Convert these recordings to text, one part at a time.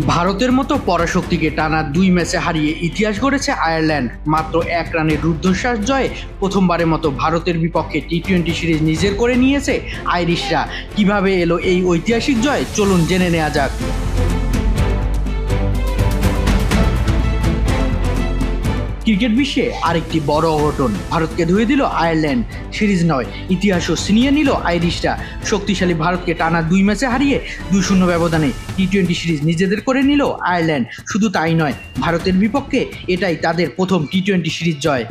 ভারতের মতো পরাশক্তিকে টানা ২ ম্যাচে হারিয়ে ইতিহাস গড়েছে আয়ারল্যান্ড। মাত্র ১ রানের রুদ্ধশ্বাস জয়ে প্রথমবারের মতো ভারতের বিপক্ষে টি-20 সিরিজ নিজের করে নিয়েছে আইরিশরা। কিভাবে এলো এই ঐতিহাসিক জয়, চলুন জেনে নেওয়া যাক। ক্রিকেট বিশ্বে আরেকটি বড় অঘটন, ভারতকে ধুয়ে দিল আয়ারল্যান্ড। সিরিজ নয়, ইতিহাসও ছিনিয়ে নিল আইরিশরা। শক্তিশালী ভারতকে টানা ২ ম্যাচে হারিয়ে ২-০ ব্যবধানে টি-20 সিরিজ নিজেদের করে নিল আয়ারল্যান্ড। শুধু তাই নয়, ভারতের বিপক্ষে এটাই তাদের প্রথম টি-20 সিরিজ জয়।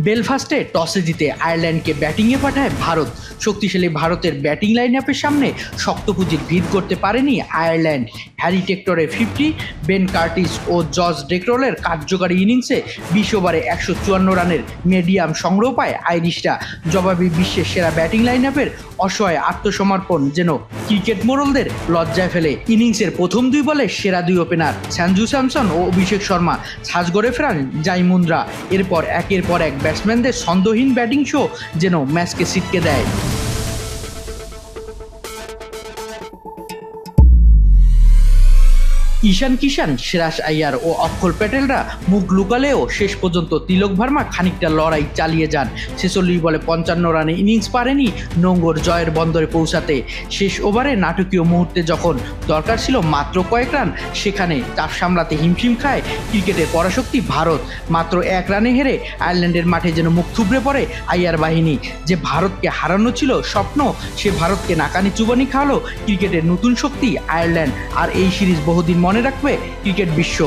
বেলফাস্টে টসে জিতে আয়ারল্যান্ডকে ব্যাটিংয়ে পাঠায় ভারত। শক্তিশালী ভারতের ব্যাটিং লাইন আপের সামনে শক্ত পুঁজির ভিড় করতে পারেনি আয়ারল্যান্ড। হ্যারি টেক্টরের 50, বেন কার্টিস ও জর্জ ডেকরলের কার্যকারী ইনিংসে ২০ ওভারে ১৫৪ রানের মিডিয়াম সংগ্রহ পায় আইরিশরা। জবাবে বিশ্বের সেরা ব্যাটিং লাইন আপের অসহায় আত্মসমর্পণ যেন ক্রিকেট মোড়লদের লজ্জায় ফেলে। ইনিংসের প্রথম ২ বলে সেরা ২ ওপেনার সঞ্জু স্যামসন ও অভিষেক শর্মা সাজ গড়ে ফেরান জাইমুন্দ্রা। এরপর একের পর এক ব্যাটসম্যানদের ছন্দহীন ব্যাটিং শো যেন ম্যাচকে ছিটকে দেয়। ঈশান কিষান, সিরাজ আইয়ার ও অক্ষর প্যাটেলরা মুখ লুকালেও শেষ পর্যন্ত তিলক ভার্মা খানিকটা লড়াই চালিয়ে যান। ৪৬ বলে ৫৫ রানে ইনিংস পারেনি নোঙ্গর জয়ের বন্দরে পৌঁছাতে। শেষ ওভারে নাটকীয় মুহূর্তে যখন দরকার ছিল মাত্র কয়েক রান, সেখানে চাপ সামলাতে হিমশিম খায় ক্রিকেটের পরাশক্তি ভারত। মাত্র ১ রানে হেরে আয়ারল্যান্ডের মাঠে যেন মুখ থুবড়ে পড়ে আইয়ার বাহিনী। যে ভারতকে হারানো ছিল স্বপ্ন, সে ভারতকে নাকানি চুবানি খাওয়ালো ক্রিকেটের নতুন শক্তি আয়ারল্যান্ড। আর এই সিরিজ বহুদিন মনে রাখবে ক্রিকেট বিশ্ব।